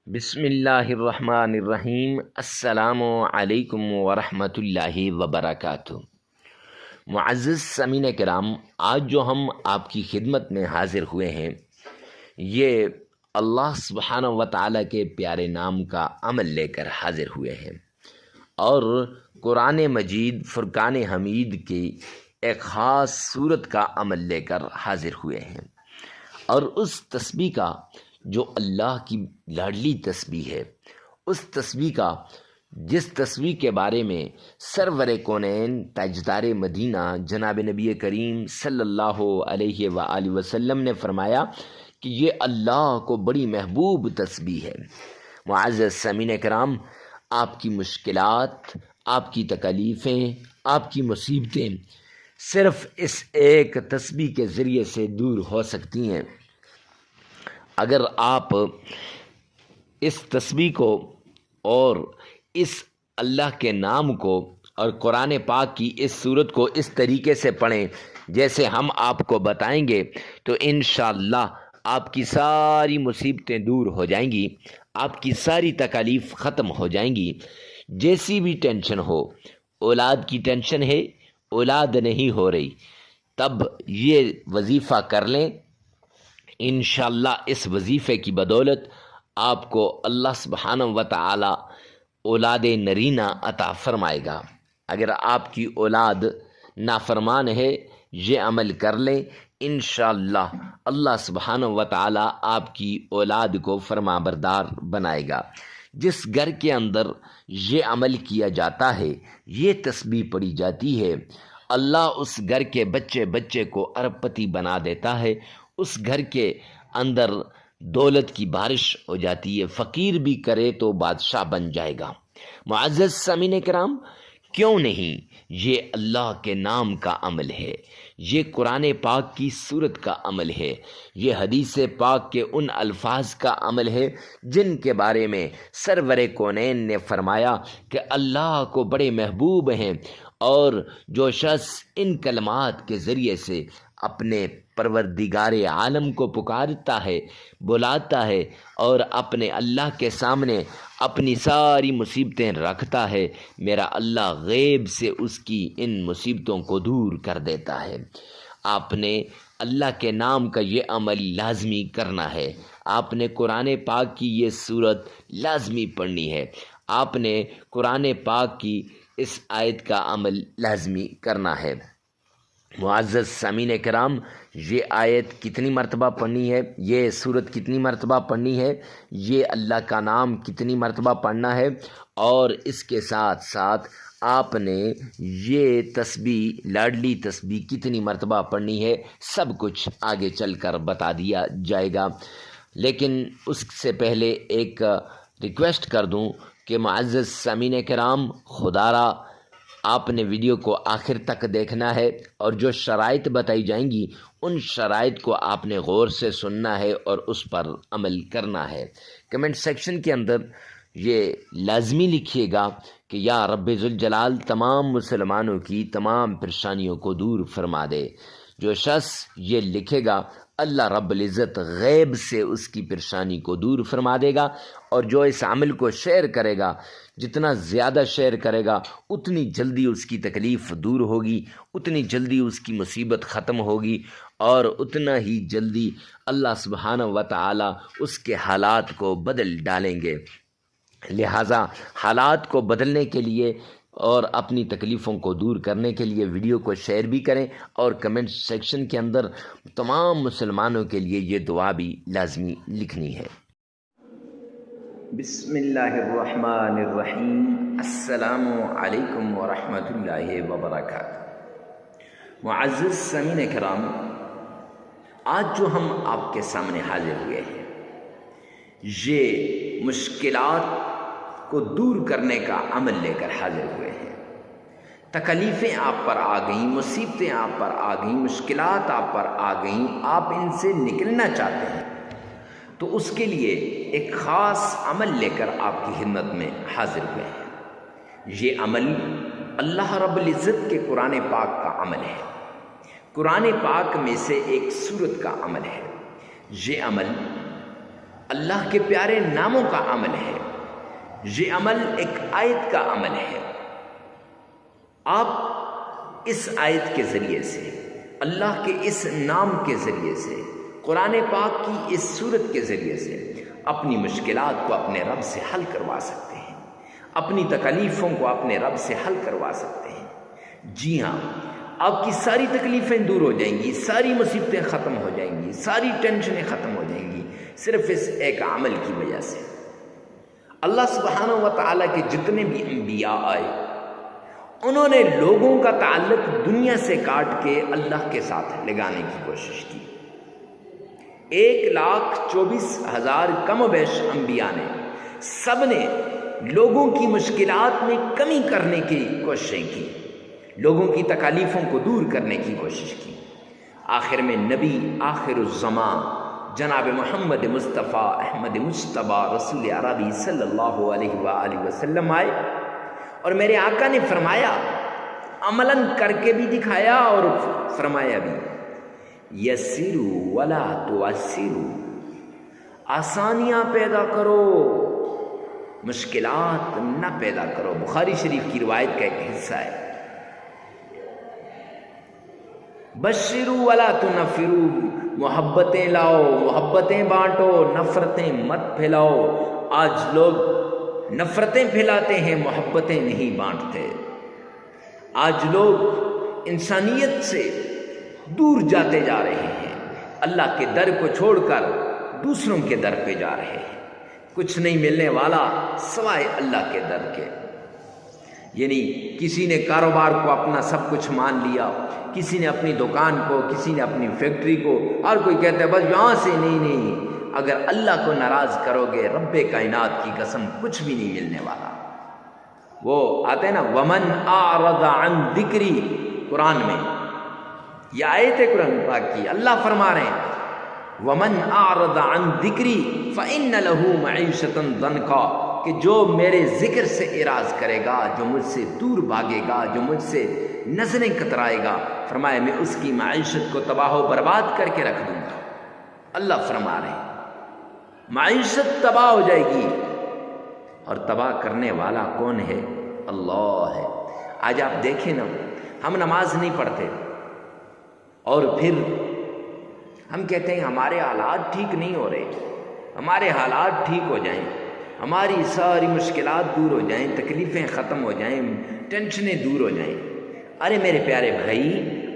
بسم اللہ الرحمن الرحیم۔ السلام علیکم ورحمۃ اللہ وبرکاتہ۔ معزز سامعین کرام، آج جو ہم آپ کی خدمت میں حاضر ہوئے ہیں، یہ اللہ سبحانہ و تعالیٰ کے پیارے نام کا عمل لے کر حاضر ہوئے ہیں اور قرآن مجید فرقان حمید کی ایک خاص صورت کا عمل لے کر حاضر ہوئے ہیں، اور اس تسبیح کا جو اللہ کی لاڈلی تسبیح ہے، اس تسبیح کا جس تسبیح کے بارے میں سرور کونین تاجدار مدینہ جناب نبی کریم صلی اللہ علیہ وآلہ وسلم نے فرمایا کہ یہ اللہ کو بڑی محبوب تسبیح ہے۔ معزز سامعین کرام، آپ کی مشکلات، آپ کی تکالیفیں، آپ کی مصیبتیں صرف اس ایک تسبیح کے ذریعے سے دور ہو سکتی ہیں۔ اگر آپ اس تسبیح کو اور اس اللہ کے نام کو اور قرآن پاک کی اس سورت کو اس طریقے سے پڑھیں جیسے ہم آپ کو بتائیں گے، تو انشاءاللہ آپ کی ساری مصیبتیں دور ہو جائیں گی، آپ کی ساری تکالیف ختم ہو جائیں گی۔ جیسی بھی ٹینشن ہو، اولاد کی ٹینشن ہے، اولاد نہیں ہو رہی، تب یہ وظیفہ کر لیں، انشاءاللہ اس وظیفے کی بدولت آپ کو اللہ سبحانہ و تعالی اولاد نرینہ عطا فرمائے گا۔ اگر آپ کی اولاد نافرمان ہے، یہ عمل کر لیں، انشاءاللہ اللہ سبحانہ و تعالی آپ کی اولاد کو فرما بردار بنائے گا۔ جس گھر کے اندر یہ عمل کیا جاتا ہے، یہ تسبیح پڑھی جاتی ہے، اللہ اس گھر کے بچے کو ارب پتی بنا دیتا ہے، اس گھر کے اندر دولت کی بارش ہو جاتی ہے، فقیر بھی کرے تو بادشاہ بن جائے گا۔ معزز سامعین کرام، کیوں نہیں؟ یہ اللہ کے نام کا عمل ہے، یہ قرآن پاک کی سورت کا عمل ہے، یہ حدیث پاک کے ان الفاظ کا عمل ہے جن کے بارے میں سرور کونین نے فرمایا کہ اللہ کو بڑے محبوب ہیں، اور جو شخص ان کلمات کے ذریعے سے اپنے پروردگار عالم کو پکارتا ہے، بلاتا ہے اور اپنے اللہ کے سامنے اپنی ساری مصیبتیں رکھتا ہے، میرا اللہ غیب سے اس کی ان مصیبتوں کو دور کر دیتا ہے۔ آپ نے اللہ کے نام کا یہ عمل لازمی کرنا ہے، آپ نے قرآن پاک کی یہ سورت لازمی پڑھنی ہے، آپ نے قرآن پاک کی اس آیت کا عمل لازمی کرنا ہے۔ معزز سامعین کرام، یہ آیت کتنی مرتبہ پڑھنی ہے، یہ سورت کتنی مرتبہ پڑھنی ہے، یہ اللہ کا نام کتنی مرتبہ پڑھنا ہے، اور اس کے ساتھ ساتھ آپ نے یہ تسبیح، لاڈلی تسبیح کتنی مرتبہ پڑھنی ہے، سب کچھ آگے چل کر بتا دیا جائے گا۔ لیکن اس سے پہلے ایک ریکویسٹ کر دوں کہ معزز سامعین کرام، خدا را آپ نے ویڈیو کو آخر تک دیکھنا ہے، اور جو شرائط بتائی جائیں گی ان شرائط کو آپ نے غور سے سننا ہے اور اس پر عمل کرنا ہے۔ کمنٹ سیکشن کے اندر یہ لازمی لکھیے گا کہ یا رب ذوالجلال تمام مسلمانوں کی تمام پریشانیوں کو دور فرما دے۔ جو شخص یہ لکھے گا، اللہ رب العزت غیب سے اس کی پریشانی کو دور فرما دے گا، اور جو اس عمل کو شیئر کرے گا، جتنا زیادہ شیئر کرے گا اتنی جلدی اس کی تکلیف دور ہوگی، اتنی جلدی اس کی مصیبت ختم ہوگی، اور اتنا ہی جلدی اللہ سبحانہ و تعالی اس کے حالات کو بدل ڈالیں گے۔ لہٰذا حالات کو بدلنے کے لیے اور اپنی تکلیفوں کو دور کرنے کے لیے ویڈیو کو شیئر بھی کریں، اور کمنٹ سیکشن کے اندر تمام مسلمانوں کے لیے یہ دعا بھی لازمی لکھنی ہے۔ بسم اللہ الرحمن الرحیم۔ السلام علیکم ورحمۃ اللہ وبرکاتہ۔ معزز سامعین کرام، آج جو ہم آپ کے سامنے حاضر ہوئے ہیں، یہ مشکلات کو دور کرنے کا عمل لے کر حاضر ہوئے ہیں۔ تکلیفیں آپ پر آ گئیں، مصیبتیں آپ پر آ گئیں، مشکلات آپ پر آ گئیں، آپ ان سے نکلنا چاہتے ہیں، تو اس کے لیے ایک خاص عمل لے کر آپ کی خدمت میں حاضر ہوئے ہیں۔ یہ عمل اللہ رب العزت کے قرآن پاک کا عمل ہے، قرآن پاک میں سے ایک سورت کا عمل ہے۔ یہ عمل اللہ کے پیارے ناموں کا عمل ہے، یہ عمل ایک آیت کا عمل ہے۔ آپ اس آیت کے ذریعے سے، اللہ کے اس نام کے ذریعے سے، قرآن پاک کی اس سورت کے ذریعے سے اپنی مشکلات کو اپنے رب سے حل کروا سکتے ہیں، اپنی تکلیفوں کو اپنے رب سے حل کروا سکتے ہیں۔ جی ہاں، آپ کی ساری تکلیفیں دور ہو جائیں گی، ساری مصیبتیں ختم ہو جائیں گی، ساری ٹینشنیں ختم ہو جائیں گی، صرف اس ایک عمل کی وجہ سے۔ اللہ سبحانہ و تعالیٰ کے جتنے بھی انبیاء آئے، انہوں نے لوگوں کا تعلق دنیا سے کاٹ کے اللہ کے ساتھ لگانے کی کوشش کی۔ 1,24,000 کم و بیش انبیاء نے، سب نے لوگوں کی مشکلات میں کمی کرنے کی کوششیں کی، لوگوں کی تکالیفوں کو دور کرنے کی کوشش کی۔ آخر میں نبی آخر الزمان جناب محمد مصطفیٰ احمد مجتبیٰ رسول عربی صلی اللہ علیہ وآلہ وسلم آئے، اور میرے آقا نے فرمایا، عملاً کر کے بھی دکھایا اور فرمایا بھی، یسروا ولا تعسروا، آسانیاں پیدا کرو، مشکلات نہ پیدا کرو۔ بخاری شریف کی روایت کا ایک حصہ ہے۔ بشروا ولا تنفروا، محبتیں لاؤ، محبتیں بانٹو، نفرتیں مت پھیلاؤ۔ آج لوگ نفرتیں پھیلاتے ہیں، محبتیں نہیں بانٹتے۔ آج لوگ انسانیت سے دور جاتے جا رہے ہیں، اللہ کے در کو چھوڑ کر دوسروں کے در پہ جا رہے ہیں۔ کچھ نہیں ملنے والا سوائے اللہ کے در کے۔ یعنی کسی نے کاروبار کو اپنا سب کچھ مان لیا، کسی نے اپنی دکان کو، کسی نے اپنی فیکٹری کو، اور کوئی کہتا ہے بس یہاں سے نہیں۔ اگر اللہ کو ناراض کرو گے، رب کائنات کی قسم کچھ بھی نہیں ملنے والا۔ وہ آتے ہیں نا، ومن اعرض عن ذکری، قرآن میں یہ آیت ہے قرآن پاک کی، اللہ فرما رہے ہیں ومن اعرض عن ذکری فإن له معیشۃ ضنکا، کہ جو میرے ذکر سے اعراض کرے گا، جو مجھ سے دور بھاگے گا، جو مجھ سے نظریں کترائے گا، فرمایا میں اس کی معیشت کو تباہ و برباد کر کے رکھ دوں گا۔ اللہ فرما رہے ہیں معیشت تباہ ہو جائے گی، اور تباہ کرنے والا کون ہے؟ اللہ ہے۔ آج آپ دیکھیں نا، ہم نماز نہیں پڑھتے اور پھر ہم کہتے ہیں ہمارے حالات ٹھیک نہیں ہو رہے، ہمارے حالات ٹھیک ہو جائیں، ہماری ساری مشکلات دور ہو جائیں، تکلیفیں ختم ہو جائیں، ٹینشنیں دور ہو جائیں۔ ارے میرے پیارے بھائی،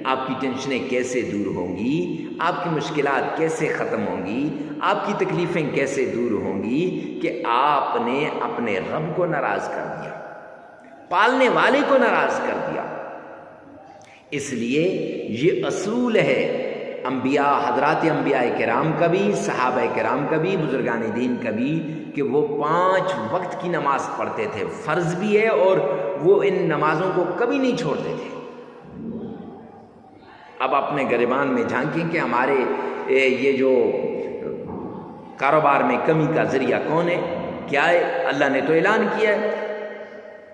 آپ کی ٹینشنیں کیسے دور ہوں گی؟ آپ کی مشکلات کیسے ختم ہوں گی؟ آپ کی تکلیفیں کیسے دور ہوں گی کہ آپ نے اپنے رب کو ناراض کر دیا، پالنے والے کو ناراض کر دیا۔ اس لیے یہ اصول ہے انبیاء، حضرات انبیاء کرام کا بھی، صحابہ کرام کا بھی، بزرگان دین کا بھی، کہ وہ 5 وقت کی نماز پڑھتے تھے، فرض بھی ہے، اور وہ ان نمازوں کو کبھی نہیں چھوڑتے تھے۔ اب اپنے گریبان میں جھانکیں کہ ہمارے یہ جو کاروبار میں کمی کا ذریعہ کون ہے؟ کیا ہے؟ اللہ نے تو اعلان کیا ہے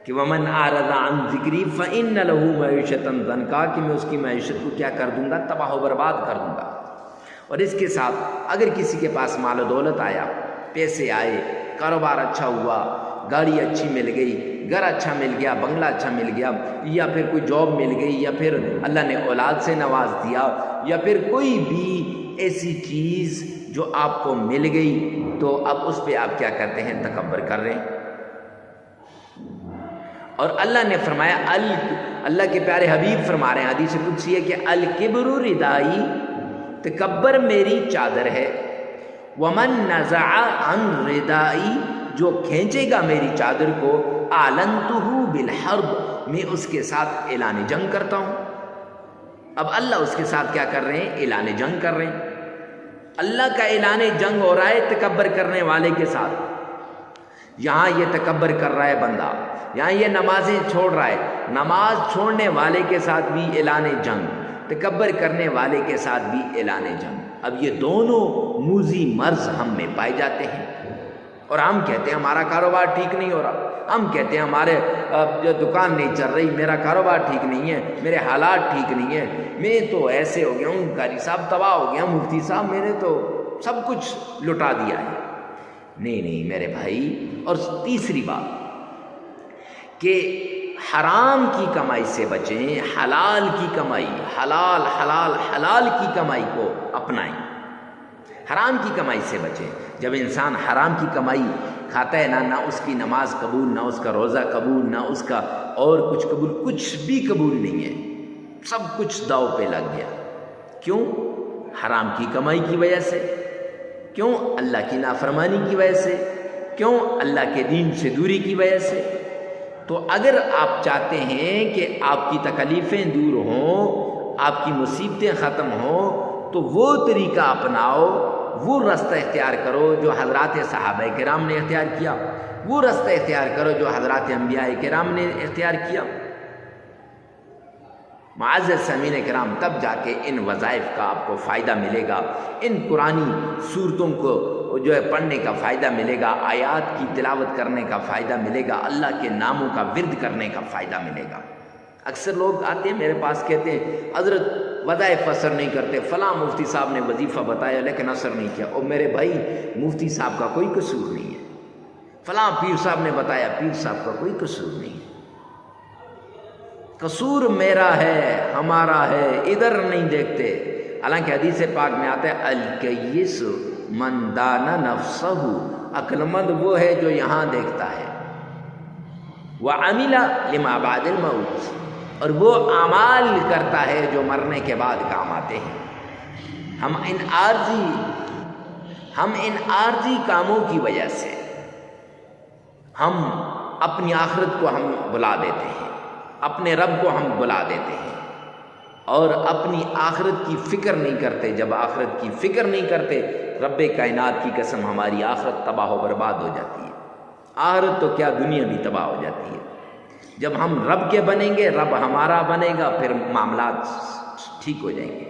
کہ ومن اعرض عن ذکری فإن له معیشۃ ضنکا، کہ میں اس کی معیشت کو کیا کر دوں گا؟ تباہ و برباد کر دوں گا۔ اور اس کے ساتھ اگر کسی کے پاس مال و دولت آیا، پیسے آئے، کاروبار اچھا ہوا، گاڑی اچھی مل گئی، گھر اچھا مل گیا، بنگلہ اچھا مل گیا، یا پھر کوئی جاب مل گئی، یا پھر اللہ نے اولاد سے نواز دیا، یا پھر کوئی بھی ایسی چیز جو آپ کو مل گئی، تو اب اس پہ آپ کیا کرتے ہیں؟ تکبر کر رہے ہیں۔ اور اللہ نے فرمایا، اللہ کے پیارے حبیب فرما رہے ہیں، حدیث قدسی ہے کہ الکبر ردائی، تکبر میری چادر ہے، ومن نزع عن ردائی، جو کھینچے گا میری چادر کو، اعلنتہ بالحرب، میں اس کے ساتھ اعلان جنگ کرتا ہوں۔ اب اللہ اس کے ساتھ کیا کر رہے ہیں؟ اعلان جنگ کر رہے ہیں۔ اللہ کا اعلان جنگ ہو رہا ہے تکبر کرنے والے کے ساتھ۔ یہاں یہ تکبر کر رہا ہے بندہ، یہاں یہ نمازیں چھوڑ رہا ہے، نماز چھوڑنے والے کے ساتھ بھی اعلان جنگ، تکبر کرنے والے کے ساتھ بھی اعلان جنگ۔ اب یہ دونوں موذی مرض ہم میں پائے جاتے ہیں، اور ہم کہتے ہیں ہمارا کاروبار ٹھیک نہیں ہو رہا، ہم کہتے ہیں ہمارے دکان نہیں چل رہی، میرا کاروبار ٹھیک نہیں ہے، میرے حالات ٹھیک نہیں ہیں، میں تو ایسے ہو گیا ہوں، قاری صاحب تباہ ہو گیا، مفتی صاحب میں نے تو سب کچھ لٹا دیا ہے۔ نہیں میرے بھائی. اور تیسری بات کہ حرام کی کمائی سے بچیں، حلال کی کمائی، حلال کی کمائی کو اپنائیں. حرام کی کمائی سے بچیں. جب انسان حرام کی کمائی کھاتا ہے نہ اس کی نماز قبول، نہ اس کا روزہ قبول، نہ اس کا اور کچھ قبول، کچھ بھی قبول نہیں ہے. سب کچھ داؤ پہ لگ گیا. کیوں؟ حرام کی کمائی کی وجہ سے. کیوں؟ اللہ کی نافرمانی کی وجہ سے. کیوں؟ اللہ کے دین سے دوری کی وجہ سے. تو اگر آپ چاہتے ہیں کہ آپ کی تکلیفیں دور ہوں، آپ کی مصیبتیں ختم ہوں، تو وہ طریقہ اپناؤ، وہ رستہ اختیار کرو جو حضرات صحابہ کرام نے اختیار کیا، وہ رستہ اختیار کرو جو حضرات انبیاء کرام نے اختیار کیا. معزز سامعین کرام، تب جا کے ان وظائف کا آپ کو فائدہ ملے گا، ان قرآنی صورتوں کو جو ہے پڑھنے کا فائدہ ملے گا، آیات کی تلاوت کرنے کا فائدہ ملے گا، اللہ کے ناموں کا ورد کرنے کا فائدہ ملے گا. اکثر لوگ آتے ہیں میرے پاس، کہتے ہیں حضرت وظائف اثر نہیں کرتے، فلاں مفتی صاحب نے وظیفہ بتایا لیکن اثر نہیں کیا. اور میرے بھائی، مفتی صاحب کا کوئی قصور نہیں ہے. فلاں پیر صاحب نے بتایا، پیر صاحب کا کوئی قصور نہیں ہے. قصور میرا ہے، ہمارا ہے، ادھر نہیں دیکھتے. حالانکہ حدیث پاک میں آتا ہے الکیس من دان نفسہ، عقل مند وہ ہے جو یہاں دیکھتا ہے. وعمل لما بعد الموت، اور وہ اعمال کرتا ہے جو مرنے کے بعد کام آتے ہیں. ہم ان عارضی کاموں کی وجہ سے ہم اپنی آخرت کو ہم بلا دیتے ہیں، اپنے رب کو ہم بلا دیتے ہیں، اور اپنی آخرت کی فکر نہیں کرتے. جب آخرت کی فکر نہیں کرتے، رب کائنات کی قسم ہماری آخرت تباہ و برباد ہو جاتی ہے. آخرت تو کیا، دنیا بھی تباہ ہو جاتی ہے. جب ہم رب کے بنیں گے، رب ہمارا بنے گا، پھر معاملات ٹھیک ہو جائیں گے.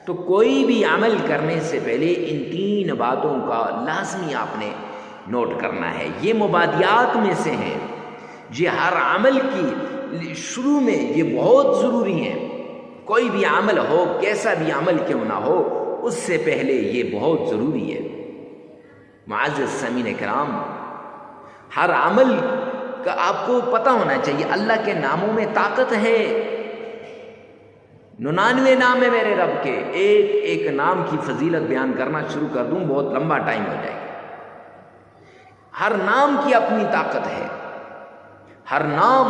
تو کوئی بھی عمل کرنے سے پہلے ان 3 باتوں کا لازمی آپ نے نوٹ کرنا ہے. یہ مبادیات میں سے ہیں، یہ ہر عمل کی شروع میں یہ بہت ضروری ہیں. کوئی بھی عمل ہو، کیسا بھی عمل کیوں نہ ہو، اس سے پہلے یہ بہت ضروری ہے. معزز سامعین کرام، ہر عمل کا آپ کو پتہ ہونا چاہیے اللہ کے ناموں میں طاقت ہے. 99 نام ہے میرے رب کے. ایک نام کی فضیلت بیان کرنا شروع کر دوں بہت لمبا ٹائم ہو جائے گا. ہر نام کی اپنی طاقت ہے، ہر نام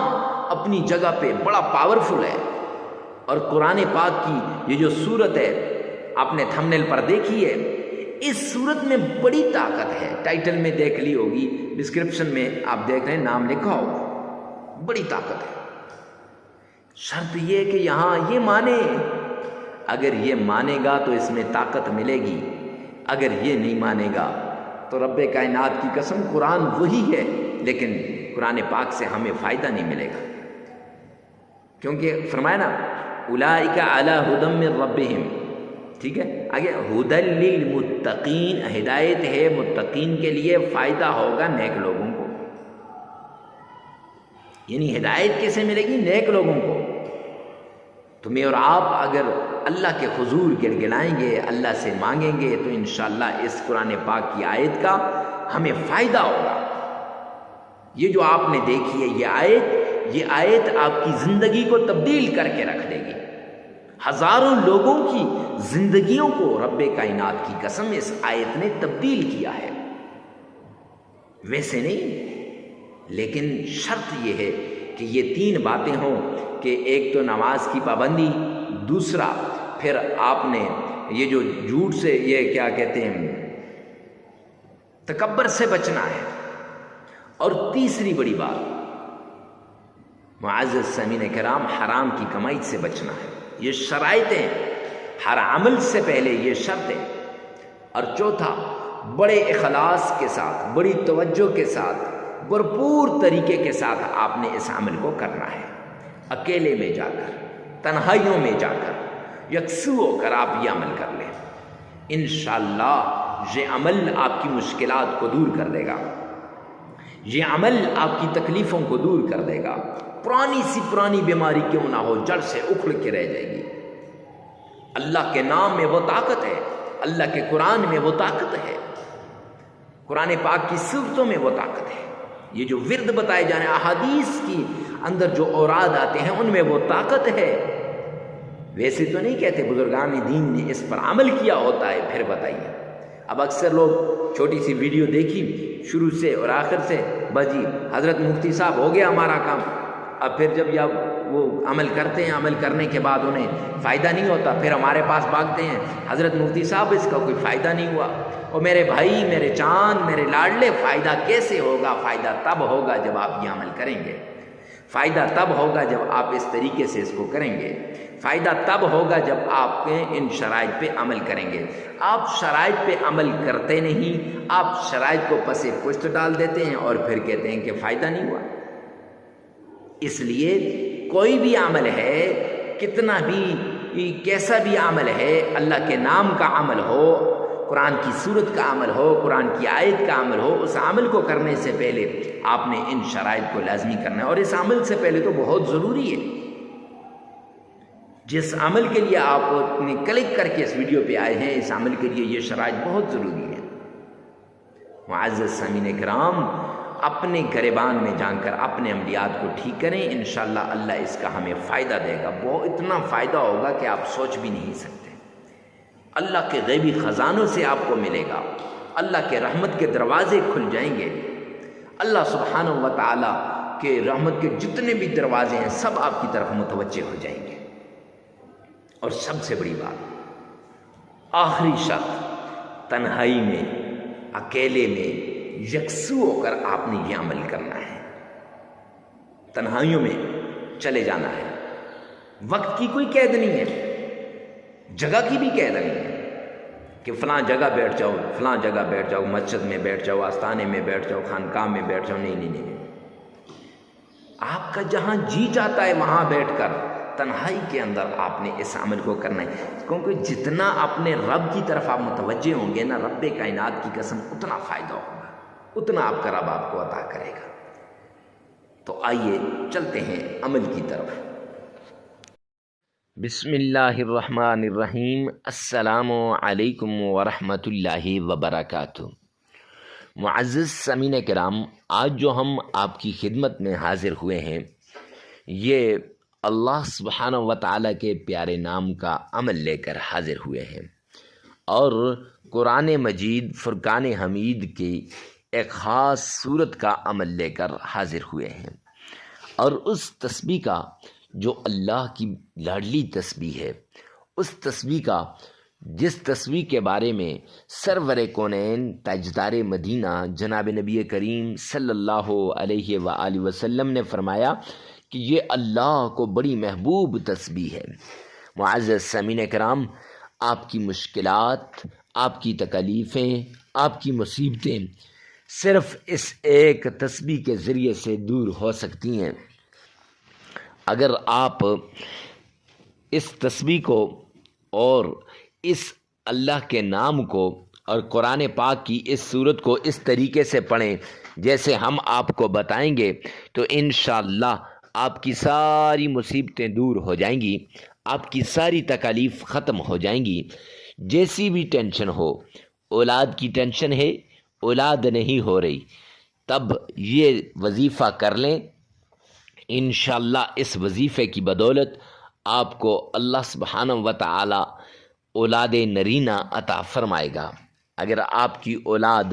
اپنی جگہ پہ بڑا پاورفل ہے. اور قرآن پاک کی یہ جو صورت ہے آپ نے تھمبنیل پر دیکھی ہے، اس صورت میں بڑی طاقت ہے. ٹائٹل میں دیکھ لی ہوگی، ڈسکرپشن میں آپ دیکھ رہے ہیں نام لکھا ہوگا. بڑی طاقت ہے. شرط یہ کہ یہاں یہ مانے، اگر یہ مانے گا تو اس میں طاقت ملے گی. اگر یہ نہیں مانے گا تو رب کائنات کی قسم قرآن وہی ہے لیکن قرآن پاک سے ہمیں فائدہ نہیں ملے گا. کیونکہ فرمایا نا اولئک علی ھدی من ربہم، ٹھیک ہے. آگے ھدی للمتقین، ہدایت ہے متقین کے لیے، فائدہ ہوگا نیک لوگوں کو. یعنی ہدایت کیسے ملے گی؟ نیک لوگوں کو. تمہیں اور آپ اگر اللہ کے حضور گڑگڑائیں گے، اللہ سے مانگیں گے، تو انشاءاللہ اس قرآن پاک کی آیت کا ہمیں فائدہ ہوگا. یہ جو آپ نے دیکھی ہے یہ آیت آپ کی زندگی کو تبدیل کر کے رکھ دے گی. ہزاروں لوگوں کی زندگیوں کو رب کائنات کی قسم اس آیت نے تبدیل کیا ہے. ویسے نہیں، لیکن شرط یہ ہے کہ یہ 3 باتیں ہوں کہ ایک تو نماز کی پابندی، دوسرا پھر آپ نے یہ جو جھوٹ سے، یہ کیا کہتے ہیں، تکبر سے بچنا ہے، اور تیسری بڑی بات معزز سامعین کرام حرام کی کمائی سے بچنا ہے. یہ شرائطیں ہر عمل سے پہلے یہ شرط ہے. اور چوتھا، بڑے اخلاص کے ساتھ، بڑی توجہ کے ساتھ، بھرپور طریقے کے ساتھ آپ نے اس عمل کو کرنا ہے. اکیلے میں جا کر، تنہائیوں میں جا کر، یکسو ہو کر آپ یہ عمل کر لیں. انشاءاللہ یہ عمل آپ کی مشکلات کو دور کر دے گا، یہ عمل آپ کی تکلیفوں کو دور کر دے گا. پرانی سی پرانی بیماری کیوں نہ ہو، جڑ سے اکھڑ کے رہ جائے گی. اللہ کے نام میں وہ طاقت ہے، اللہ کے قرآن میں وہ طاقت ہے. قرآن پاک کی صورتوں میں وہ طاقت ہے. یہ جو ورد بتائے جانے احادیث کی اندر جو اوراد آتے ہیں ان میں وہ طاقت ہے. ویسے تو نہیں کہتے بزرگان دین نے اس پر عمل کیا ہوتا ہے. پھر بتائیے، اب اکثر لوگ چھوٹی سی ویڈیو دیکھی شروع سے اور آخر سے، بس جی حضرت مفتی صاحب ہو گیا ہمارا کام. اب پھر جب وہ عمل کرتے ہیں، عمل کرنے کے بعد انہیں فائدہ نہیں ہوتا، پھر ہمارے پاس بھاگتے ہیں حضرت مفتی صاحب اس کا کوئی فائدہ نہیں ہوا. اور میرے بھائی، میرے چاند، میرے لاڈلے، فائدہ کیسے ہوگا؟ فائدہ تب ہوگا جب آپ یہ عمل کریں گے. فائدہ تب ہوگا جب آپ اس طریقے سے اس کو کریں گے. فائدہ تب ہوگا جب آپ ان شرائط پہ عمل کریں گے. آپ شرائط پہ عمل کرتے نہیں، آپ شرائط کو پس پشت ڈال دیتے ہیں اور پھر کہتے ہیں کہ فائدہ نہیں ہوا. اس لیے کوئی بھی عمل ہے، کتنا بھی کیسا بھی عمل ہے، اللہ کے نام کا عمل ہو، قرآن کی سورت کا عمل ہو، قرآن کی آیت کا عمل ہو، اس عمل کو کرنے سے پہلے آپ نے ان شرائط کو لازمی کرنا ہے. اور اس عمل سے پہلے تو بہت ضروری ہے، جس عمل کے لیے آپ نے کلک کر کے اس ویڈیو پہ آئے ہیں، اس عمل کے لیے یہ شرائط بہت ضروری ہے. معزز سامعین کرام، اپنے گریبان میں جان کر اپنے عملیات کو ٹھیک کریں. انشاءاللہ اللہ اس کا ہمیں فائدہ دے گا. وہ اتنا فائدہ ہوگا کہ آپ سوچ بھی نہیں سکتے. اللہ کے غیبی خزانوں سے آپ کو ملے گا. اللہ کے رحمت کے دروازے کھل جائیں گے. اللہ سبحانہ و تعالیٰ کے رحمت کے جتنے بھی دروازے ہیں سب آپ کی طرف متوجہ ہو جائیں گے. اور سب سے بڑی بات، آخری شرط، تنہائی میں، اکیلے میں یکسو ہو کر آپ نے یہ عمل کرنا ہے. تنہائیوں میں چلے جانا ہے. وقت کی کوئی قید نہیں ہے، جگہ کی بھی قید نہیں ہے کہ فلاں جگہ بیٹھ جاؤ، فلاں جگہ بیٹھ جاؤ، مسجد میں بیٹھ جاؤ، آستانے میں بیٹھ جاؤ، خانقاہ میں بیٹھ جاؤ. نہیں. آپ کا جہاں جی چاہتا ہے وہاں بیٹھ کر تنہائی کے اندر آپ نے اس عمل کو کرنا ہے. کیونکہ جتنا اپنے رب کی طرف آپ متوجہ ہوں گے نا، رب کائنات کی قسم، اتنا فائدہ ہوگا، اتنا آپ کا رب آپ کو عطا کرے گا. تو آئیے چلتے ہیں عمل کی طرف. بسم اللہ الرحمن الرحیم. السلام علیکم ورحمۃ اللہ وبرکاتہ. معزز سامعین کرام، آج جو ہم آپ کی خدمت میں حاضر ہوئے ہیں، یہ اللہ سبحانہ و تعالیٰ کے پیارے نام کا عمل لے کر حاضر ہوئے ہیں، اور قرآن مجید فرقان حمید کی ایک خاص صورت کا عمل لے کر حاضر ہوئے ہیں. اور اس تسبیح کا جو اللہ کی لاڈلی تسبیح ہے، اس تسبیح کا، جس تسبیح کے بارے میں سرور کونین تاجدار مدینہ جناب نبی کریم صلی اللہ علیہ وآلہ وسلم نے فرمایا کہ یہ اللہ کو بڑی محبوب تسبیح ہے. معزز سامعین کرام، آپ کی مشکلات، آپ کی تکالیفیں، آپ کی مصیبتیں صرف اس ایک تسبیح کے ذریعے سے دور ہو سکتی ہیں. اگر آپ اس تسبیح کو اور اس اللہ کے نام کو اور قرآن پاک کی اس سورت کو اس طریقے سے پڑھیں جیسے ہم آپ کو بتائیں گے، تو انشاءاللہ آپ کی ساری مصیبتیں دور ہو جائیں گی، آپ کی ساری تکالیف ختم ہو جائیں گی. جیسی بھی ٹینشن ہو، اولاد کی ٹینشن ہے، اولاد نہیں ہو رہی، تب یہ وظیفہ کر لیں. انشاءاللہ اس وظیفے کی بدولت آپ کو اللہ سبحانہ و تعالی اولاد نرینہ عطا فرمائے گا. اگر آپ کی اولاد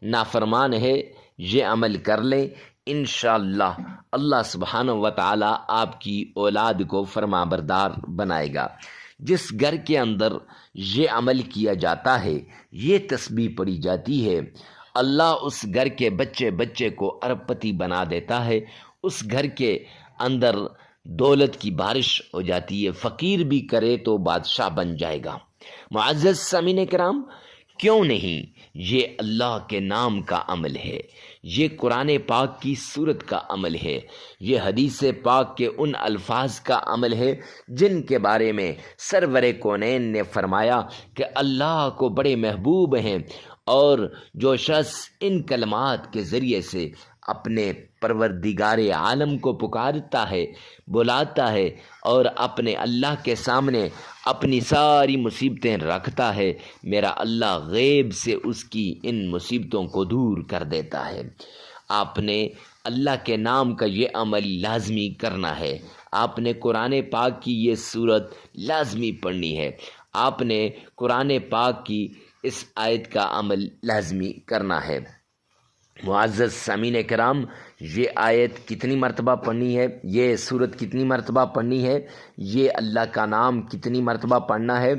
نافرمان ہے، یہ عمل کر لیں، انشاءاللہ اللہ سبحانہ و تعالی آپ کی اولاد کو فرما بردار بنائے گا. جس گھر کے اندر یہ عمل کیا جاتا ہے، یہ تسبیح پڑھی جاتی ہے، اللہ اس گھر کے بچے کو ارب پتی بنا دیتا ہے. اس گھر کے اندر دولت کی بارش ہو جاتی ہے، فقیر بھی کرے تو بادشاہ بن جائے گا. معزز سامعین کرام، کیوں نہیں؟ یہ اللہ کے نام کا عمل ہے، یہ قرآن پاک کی سورت کا عمل ہے، یہ حدیث پاک کے ان الفاظ کا عمل ہے جن کے بارے میں سرور کونین نے فرمایا کہ اللہ کو بڑے محبوب ہیں اور جو شخص ان کلمات کے ذریعے سے اپنے پروردگار عالم کو پکارتا ہے، بلاتا ہے اور اپنے اللہ کے سامنے اپنی ساری مصیبتیں رکھتا ہے، میرا اللہ غیب سے اس کی ان مصیبتوں کو دور کر دیتا ہے۔ آپ نے اللہ کے نام کا یہ عمل لازمی کرنا ہے۔ آپ نے قرآن پاک کی یہ صورت لازمی پڑھنی ہے۔ آپ نے قرآن پاک کی اس آیت کا عمل لازمی کرنا ہے۔ معزز سامعین کرام، یہ آیت کتنی مرتبہ پڑھنی ہے، یہ صورت کتنی مرتبہ پڑھنی ہے، یہ اللہ کا نام کتنی مرتبہ پڑھنا ہے،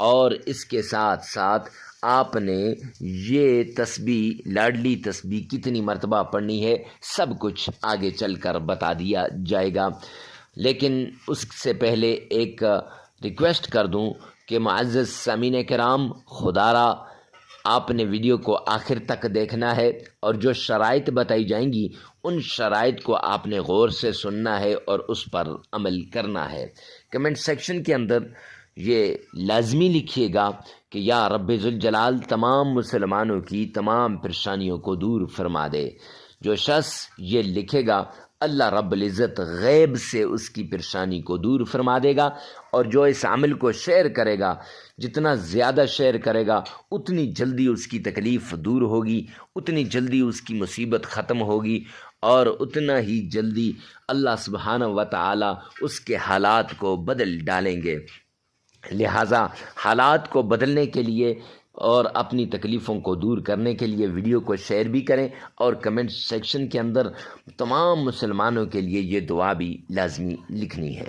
اور اس کے ساتھ ساتھ آپ نے یہ تسبیح، لاڈلی تسبیح کتنی مرتبہ پڑھنی ہے، سب کچھ آگے چل کر بتا دیا جائے گا۔ لیکن اس سے پہلے ایک ریکویسٹ کر دوں کہ معزز سامعین کرام، خدا را آپ نے ویڈیو کو آخر تک دیکھنا ہے، اور جو شرائط بتائی جائیں گی ان شرائط کو آپ نے غور سے سننا ہے اور اس پر عمل کرنا ہے۔ کمنٹ سیکشن کے اندر یہ لازمی لکھیے گا کہ یا رب ذوالجلال تمام مسلمانوں کی تمام پریشانیوں کو دور فرما دے۔ جو شخص یہ لکھے گا اللہ رب العزت غیب سے اس کی پریشانی کو دور فرما دے گا، اور جو اس عمل کو شیئر کرے گا، جتنا زیادہ شیئر کرے گا اتنی جلدی اس کی تکلیف دور ہوگی، اتنی جلدی اس کی مصیبت ختم ہوگی، اور اتنا ہی جلدی اللہ سبحانہ و تعالی اس کے حالات کو بدل ڈالیں گے۔ لہٰذا حالات کو بدلنے کے لیے اور اپنی تکلیفوں کو دور کرنے کے لیے ویڈیو کو شیئر بھی کریں، اور کمنٹ سیکشن کے اندر تمام مسلمانوں کے لیے یہ دعا بھی لازمی لکھنی ہے۔